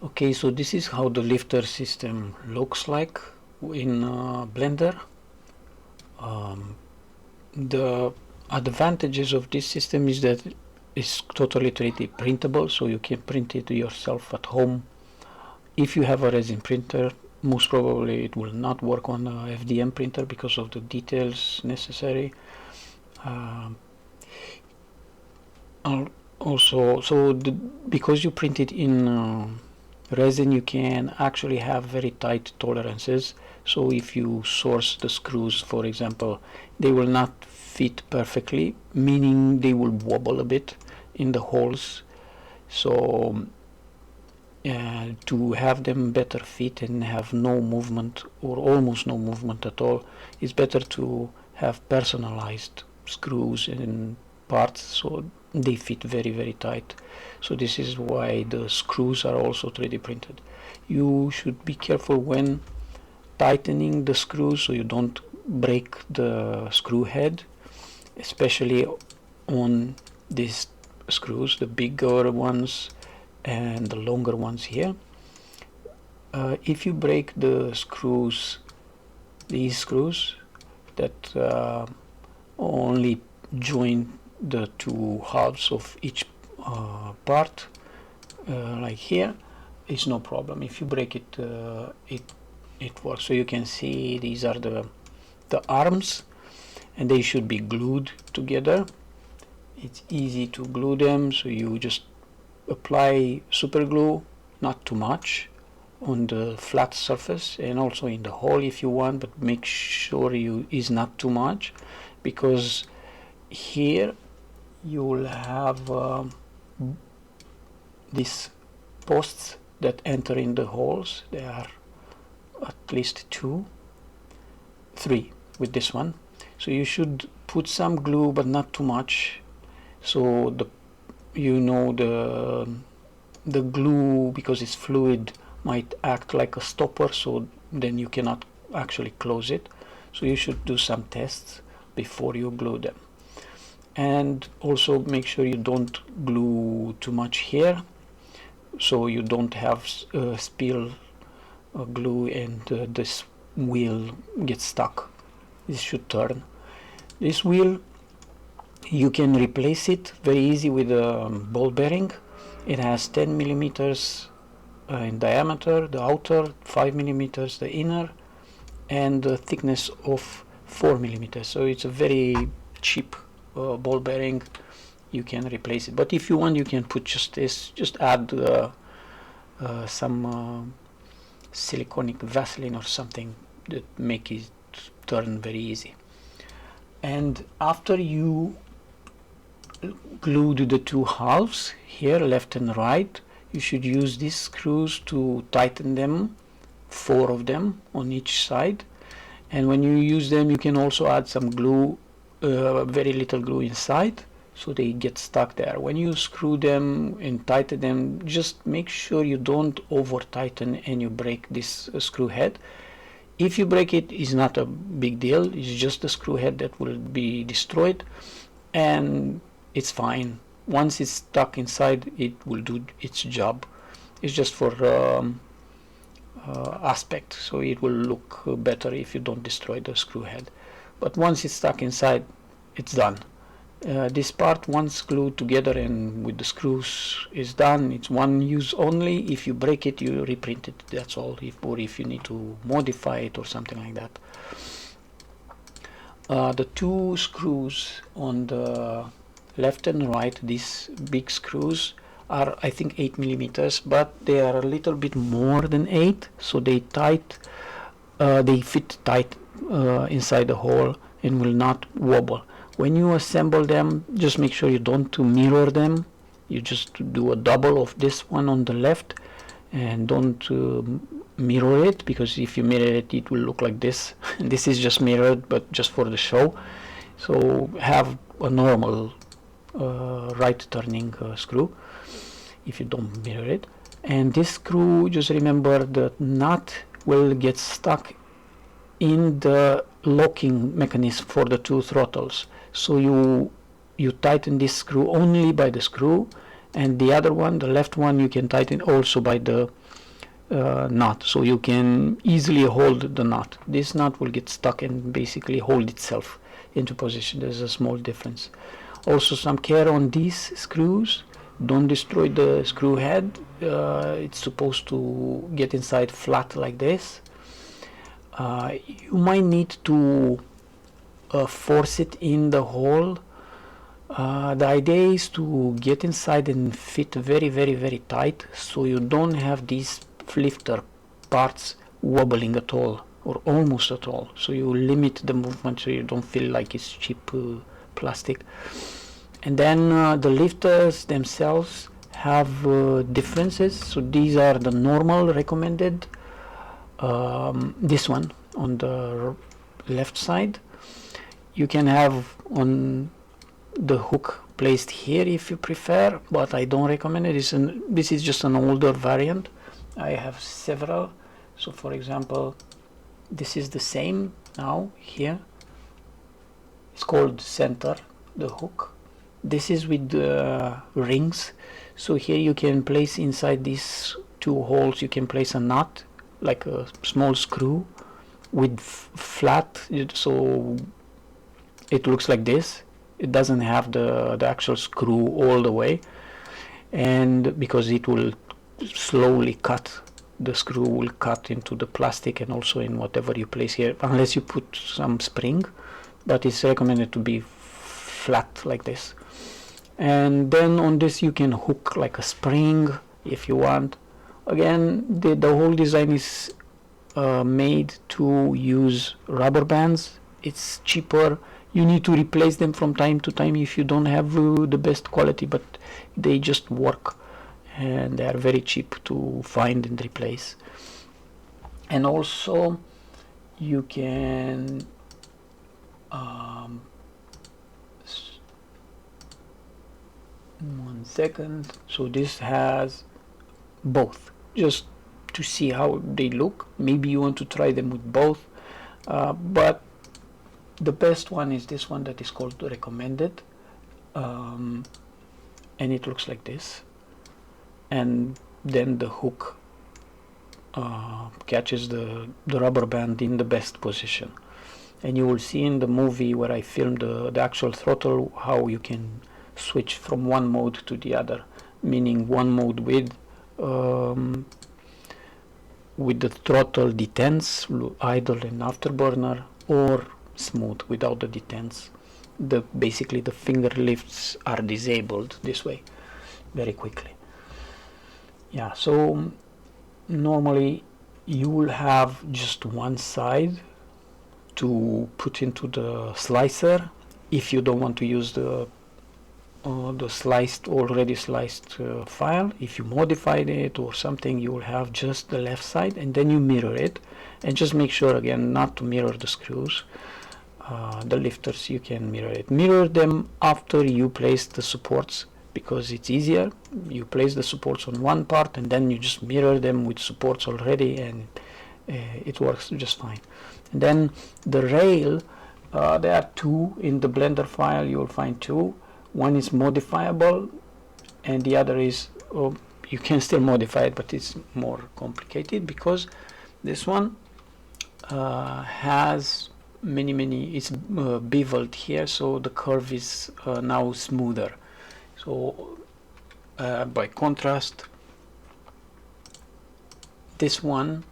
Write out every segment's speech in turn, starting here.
Okay, so this is how the lifter system looks like in Blender. The advantages of this system is that it's totally 3D printable, so you can print it yourself at home. If you have a resin printer, most probably it will not work on a FDM printer because of the details necessary. Also, because you print it in resin, you can actually have very tight tolerances. So if you source the screws, for example, they will not fit perfectly, meaning they will wobble a bit in the holes. So to have them better fit and have no movement or almost no movement at all, it's better to have personalized screws and parts so they fit very tight. So this is why the screws are also 3D printed. You should be careful when tightening the screws so you don't break the screw head, especially on these screws, the bigger ones and the longer ones here. If you break the screws, these screws that only join the two halves of each part, like here, is no problem. If you break it, it works. So you can see these are the arms, and they should be glued together. It's easy to glue them, so you just apply super glue, not too much, on the flat surface and also in the hole if you want, but make sure you is not too much, because here you will have these posts that enter in the holes. There are at least 2, 3 with this one, so you should put some glue but not too much, so the glue, because it's fluid, might act like a stopper, so then you cannot actually close it. So you should do some tests before you glue them, and also make sure you don't glue too much here, so you don't have spill glue and this wheel gets stuck. This should turn. This wheel, you can replace it very easy with a ball bearing. It has 10 millimeters in diameter, the outer, 5 millimeters the inner, and the thickness of 4 millimeters. So it's a very cheap ball bearing. You can replace it, but if you want, you can put just this, just add some siliconic Vaseline or something that make it turn very easy. And after you glued the two halves here, left and right, you should use these screws to tighten them, 4 of them on each side. And when you use them, you can also add some glue, very little glue inside, so they get stuck there. When you screw them and tighten them, just make sure you don't over tighten and you break this screw head. If you break it, it's not a big deal, it's just the screw head that will be destroyed, and it's fine. Once it's stuck inside, it will do its job. It's just for aspect, so it will look better if you don't destroy the screw head. But once it's stuck inside, it's done. This part, once glued together and with the screws, is done. It's one use only. If you break it, you reprint it, that's all. Or if you need to modify it or something like that. The 2 screws on the left and right, these big screws, are I think 8 millimeters, but they are a little bit more than 8, so they fit tight inside the hole and will not wobble. When you assemble them, just make sure you don't mirror them. You just do a double of this one on the left, and don't mirror it, because if you mirror it, it will look like this. This is just mirrored, but just for the show. So have a normal right turning screw if you don't mirror it. And this screw, just remember the nut will get stuck in the locking mechanism for the 2 throttles. So you tighten this screw only by the screw, and the other one, the left one, you can tighten also by the nut, so you can easily hold the nut. This nut will get stuck and basically hold itself into position. There's a small difference. Also, some care on these screws. Don't destroy the screw head. It's supposed to get inside flat like this. You might need to force it in the hole. The idea is to get inside and fit very, very, very tight, so you don't have these lifter parts wobbling at all, or almost at all. So you limit the movement so you don't feel like it's cheap plastic. And then the lifters themselves have differences. So these are the normal recommended. This one on the left side, you can have on the hook placed here if you prefer, but I don't recommend it. This is just an older variant. I have several. So for example, this is the same now here. It's called center, the hook. This is with the rings. So here you can place inside these two holes, you can place a nut, like a small screw with flat, so it looks like this. It doesn't have the actual screw all the way, and because it will slowly cut, the screw will cut into the plastic and also in whatever you place here, unless you put some spring, but it's recommended to be flat like this. And then on this you can hook like a spring if you want. Again, the whole design is made to use rubber bands. It's cheaper. You need to replace them from time to time if you don't have the best quality, but they just work and they are very cheap to find and replace. And also you can one second. So this has both, just to see how they look. Maybe you want to try them with both, but the best one is this one that is called recommended, and it looks like this, and then the hook catches the rubber band in the best position. And you will see in the movie where I filmed the actual throttle how you can switch from one mode to the other, meaning one mode with the throttle detents, idle and afterburner, or smooth without the detents. Basically the finger lifts are disabled this way very quickly. Yeah, so normally you will have just one side to put into the slicer if you don't want to use the already sliced file. If you modified it or something, you will have just the left side, and then you mirror it, and just make sure again not to mirror the screws. The lifters, you can mirror them after you place the supports, because it's easier. You place the supports on one part and then you just mirror them with supports already, and it works just fine. And then the rail, there are two in the Blender file. You'll find two. One is modifiable and the other is, you can still modify it, but it's more complicated, because this one has it's beveled here, so the curve is now smoother. So by contrast, this one,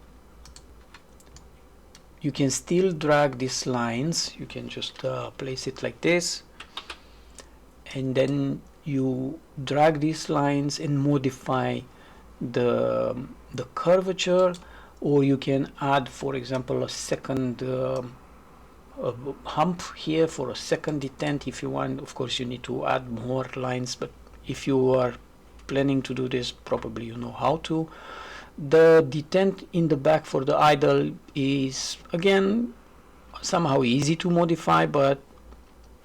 you can still drag these lines. You can just place it like this, and then you drag these lines and modify the curvature, or you can add, for example, a second hump here for a second detent if you want. Of course you need to add more lines, but if you are planning to do this, probably you know how to. The detent in the back for the idle is again somehow easy to modify, but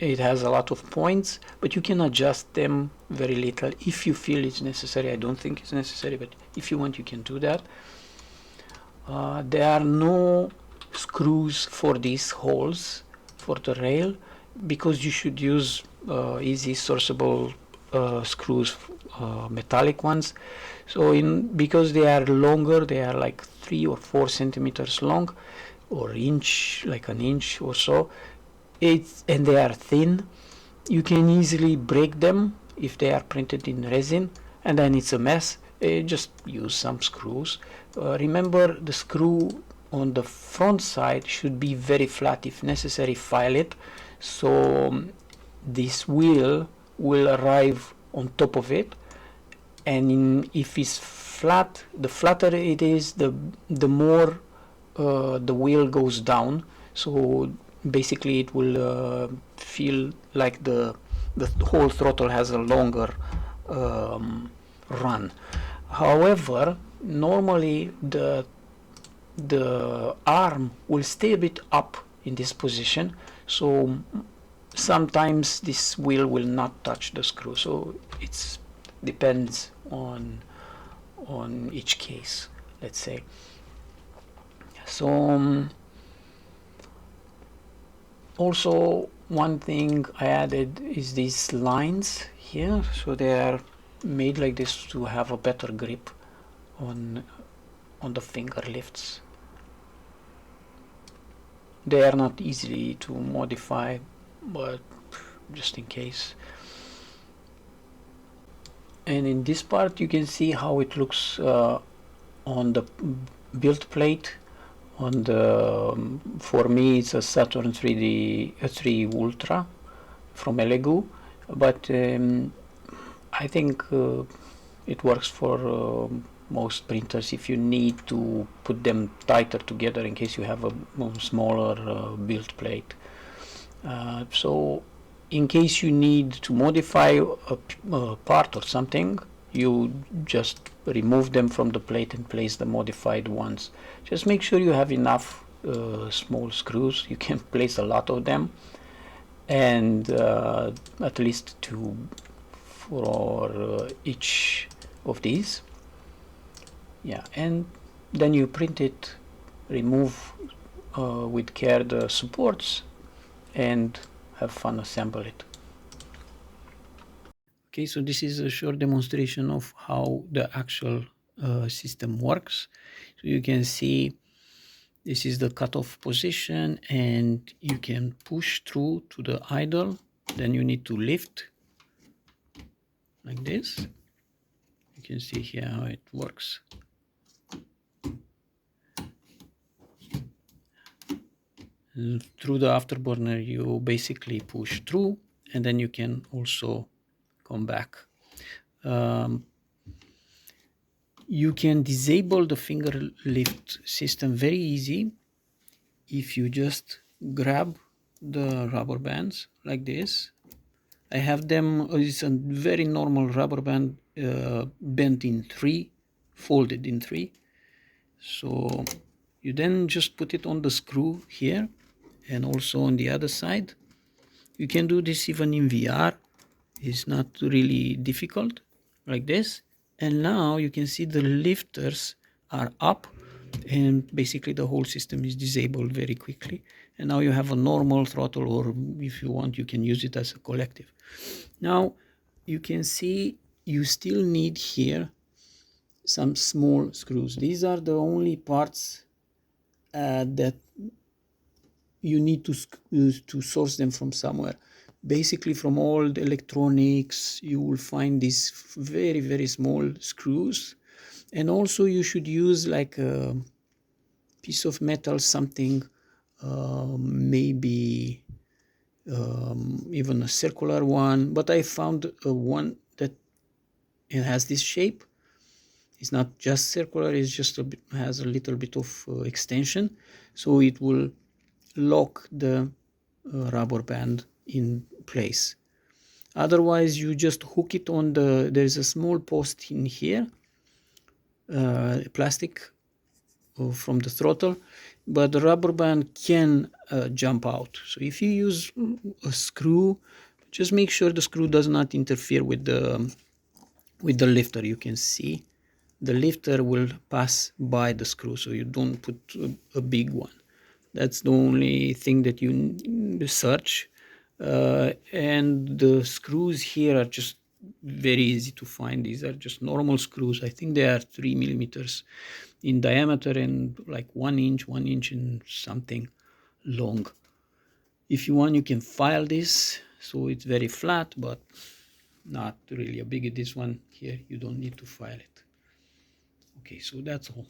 it has a lot of points, but you can adjust them very little if you feel it's necessary. I don't think it's necessary, but if you want, you can do that. There are no screws for these holes for the rail, because you should use easy sourceable screws, metallic ones. So because they are longer, they are like 3 or 4 centimeters long, or inch, like an inch or so. And they are thin. You can easily break them if they are printed in resin, and then it's a mess. Just use some screws. Remember, the screw on the front side should be very flat. If necessary, file it so this wheel will arrive on top of it, and if it's flat, the flatter it is, the more the wheel goes down. So basically it will feel like the whole throttle has a longer run. However, normally the arm will stay a bit up in this position, so sometimes this wheel will not touch the screw. So it depends on each case, let's say. So also one thing I added is these lines here, so they are made like this to have a better grip on the finger lifts. They are not easy to modify, but just in case. And in this part you can see how it looks on the build plate. On the for me it's a Saturn 3 Ultra from Elegoo, but I think it works for most printers if you need to put them tighter together in case you have a smaller build plate. So in case you need to modify a part or something, you just remove them from the plate and place the modified ones. Just make sure you have enough small screws. You can place a lot of them, and at least 2 for each of these. Yeah, and then you print it, remove with care the supports, and have fun assemble it. Okay, so this is a short demonstration of how the actual system works. So you can see this is the cutoff position, and you can push through to the idle. Then you need to lift like this. You can see here how it works. Through the afterburner you basically push through, and then you can also come back. You can disable the finger lift system very easy if you just grab the rubber bands like this. I have them, it's a very normal rubber band bent in 3, folded in 3. So you then just put it on the screw here and also on the other side. You can do this even in VR. It's not really difficult, like this. And now you can see the lifters are up, and basically the whole system is disabled very quickly. And now you have a normal throttle, or if you want, you can use it as a collective. Now you can see you still need here some small screws. These are the only parts that you need to source them from somewhere. Basically from all the electronics you will find these very, very small screws. And also you should use like a piece of metal, something maybe even a circular one, but I found one that it has this shape. It's not just circular, it's just has a little bit of extension, so it will lock the rubber band in place. Otherwise you just hook it on there's a small post in here, plastic from the throttle, but the rubber band can jump out. So if you use a screw, just make sure the screw does not interfere with the lifter. You can see the lifter will pass by the screw, so you don't put a big one. That's the only thing that you search. And the screws here are just very easy to find. These are just normal screws. I think they are 3 millimeters in diameter and like 1 inch and something long. If you want, you can file this so it's very flat, but not really a big. This one here, you don't need to file it. Okay, so that's all.